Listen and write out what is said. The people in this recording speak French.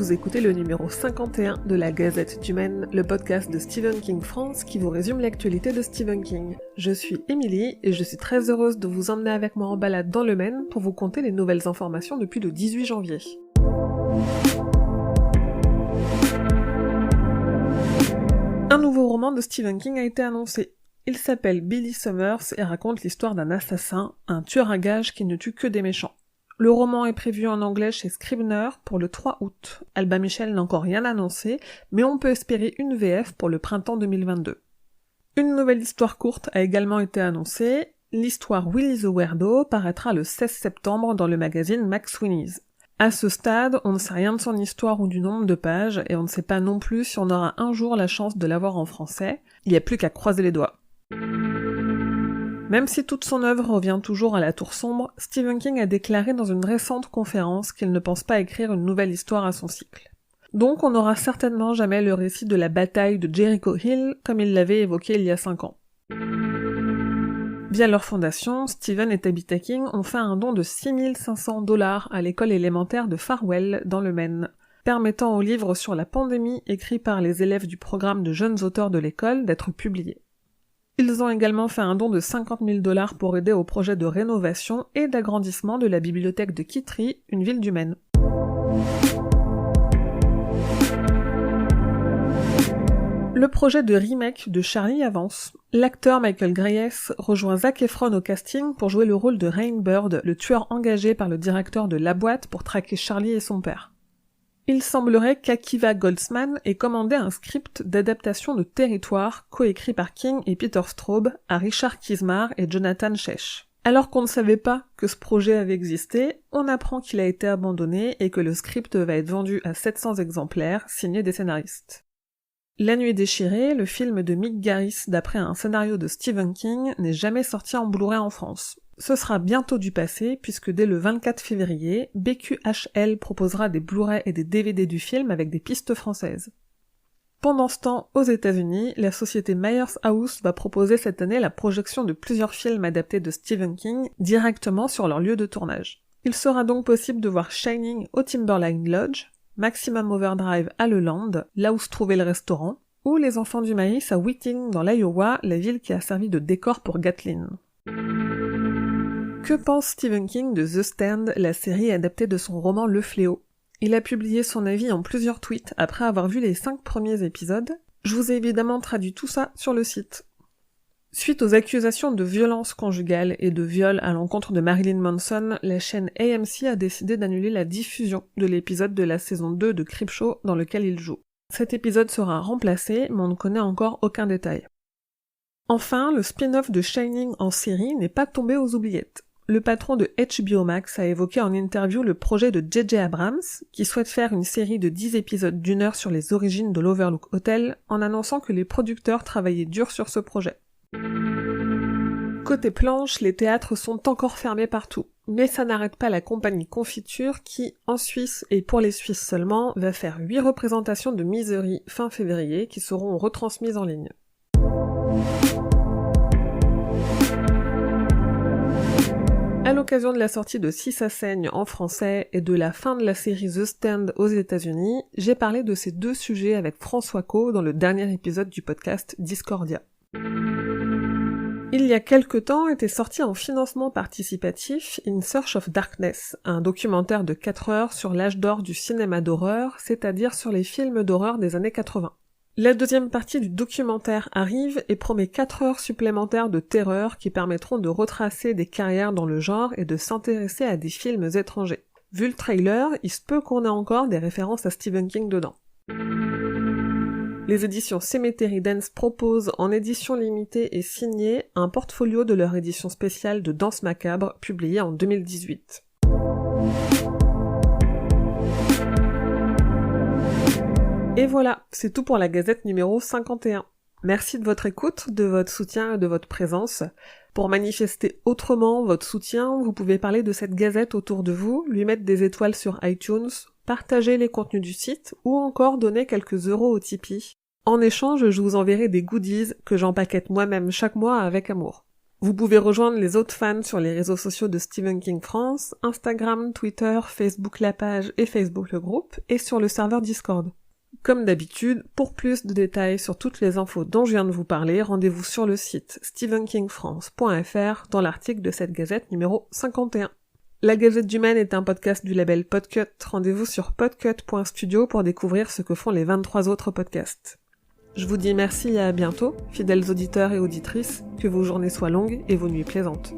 vous écoutez le numéro 51 de la Gazette du Maine, le podcast de Stephen King France qui vous résume l'actualité de Stephen King. Je suis Émilie et je suis très heureuse de vous emmener avec moi en balade dans le Maine pour vous conter les nouvelles informations depuis le 18 janvier. Un nouveau roman de Stephen King a été annoncé. Il s'appelle Billy Summers et raconte l'histoire d'un assassin, un tueur à gages qui ne tue que des méchants. Le roman est prévu en anglais chez Scribner pour le 3 août. Albin Michel n'a encore rien annoncé, mais on peut espérer une VF pour le printemps 2022. Une nouvelle histoire courte a également été annoncée. L'histoire Willy the Weirdo paraîtra le 16 septembre dans le magazine McSweeney's. À ce stade, on ne sait rien de son histoire ou du nombre de pages, et on ne sait pas non plus si on aura un jour la chance de l'avoir en français. Il n'y a plus qu'à croiser les doigts. Même si toute son œuvre revient toujours à la tour sombre, Stephen King a déclaré dans une récente conférence qu'il ne pense pas écrire une nouvelle histoire à son cycle. Donc on n'aura certainement jamais le récit de la bataille de Jericho Hill comme il l'avait évoqué il y a 5 ans. Via leur fondation, Stephen et Tabitha King ont fait un don de $6 500 à l'école élémentaire de Farwell dans le Maine, permettant au livre sur la pandémie écrit par les élèves du programme de jeunes auteurs de l'école d'être publié. Ils ont également fait un don de $50 000 pour aider au projet de rénovation et d'agrandissement de la bibliothèque de Kittery, une ville du Maine. Le projet de remake de Charlie avance. L'acteur Michael Greyes rejoint Zac Efron au casting pour jouer le rôle de Rain Bird, le tueur engagé par le directeur de La Boîte pour traquer Charlie et son père. Il semblerait qu'Akiva Goldsman ait commandé un script d'adaptation de Territoire, coécrit par King et Peter Straub, à Richard Kismar et Jonathan Chech. Alors qu'on ne savait pas que ce projet avait existé, on apprend qu'il a été abandonné et que le script va être vendu à 700 exemplaires, signés des scénaristes. La Nuit déchirée, le film de Mick Garris d'après un scénario de Stephen King, n'est jamais sorti en Blu-ray en France. Ce sera bientôt du passé, puisque dès le 24 février, BQHL proposera des Blu-ray et des DVD du film avec des pistes françaises. Pendant ce temps, aux États-Unis, la société Myers House va proposer cette année la projection de plusieurs films adaptés de Stephen King directement sur leur lieu de tournage. Il sera donc possible de voir Shining au Timberline Lodge, Maximum Overdrive à Le Land, là où se trouvait le restaurant, ou Les Enfants du Maïs à Whiting dans l'Iowa, la ville qui a servi de décor pour Gatlin. Que pense Stephen King de The Stand, la série adaptée de son roman Le Fléau? Il a publié son avis en plusieurs tweets après avoir vu les 5 premiers épisodes. Je vous ai évidemment traduit tout ça sur le site. Suite aux accusations de violence conjugale et de viol à l'encontre de Marilyn Manson, la chaîne AMC a décidé d'annuler la diffusion de l'épisode de la saison 2 de Creepshow dans lequel il joue. Cet épisode sera remplacé, mais on ne connaît encore aucun détail. Enfin, le spin-off de Shining en série n'est pas tombé aux oubliettes. Le patron de HBO Max a évoqué en interview le projet de J.J. Abrams, qui souhaite faire une série de 10 épisodes d'1 heure sur les origines de l'Overlook Hotel, en annonçant que les producteurs travaillaient dur sur ce projet. Côté planche, les théâtres sont encore fermés partout, mais ça n'arrête pas la compagnie Confiture qui, en Suisse et pour les Suisses seulement, va faire 8 représentations de Misery fin février qui seront retransmises en ligne. À l'occasion de la sortie de Si ça saigne en français et de la fin de la série The Stand aux États-Unis, j'ai parlé de ces 2 sujets avec François Co dans le dernier épisode du podcast Discordia. Il y a quelque temps était sorti en financement participatif In Search of Darkness, un documentaire de 4 heures sur l'âge d'or du cinéma d'horreur, c'est-à-dire sur les films d'horreur des années 80. La deuxième partie du documentaire arrive et promet 4 heures supplémentaires de terreur qui permettront de retracer des carrières dans le genre et de s'intéresser à des films étrangers. Vu le trailer, il se peut qu'on ait encore des références à Stephen King dedans. Les éditions Cemetery Dance proposent en édition limitée et signée un portfolio de leur édition spéciale de Danse Macabre publié en 2018. Et voilà, c'est tout pour la Gazette numéro 51. Merci de votre écoute, de votre soutien et de votre présence. Pour manifester autrement votre soutien, vous pouvez parler de cette Gazette autour de vous, lui mettre des étoiles sur iTunes, partager les contenus du site ou encore donner quelques euros au Tipeee. En échange, je vous enverrai des goodies que j'empaquette moi-même chaque mois avec amour. Vous pouvez rejoindre les autres fans sur les réseaux sociaux de Stephen King France, Instagram, Twitter, Facebook la page et Facebook le groupe, et sur le serveur Discord. Comme d'habitude, pour plus de détails sur toutes les infos dont je viens de vous parler, rendez-vous sur le site stephenkingfrance.fr dans l'article de cette gazette numéro 51. La Gazette du Maine est un podcast du label Podcut. Rendez-vous sur podcut.studio pour découvrir ce que font les 23 autres podcasts. Je vous dis merci et à bientôt, fidèles auditeurs et auditrices, que vos journées soient longues et vos nuits plaisantes.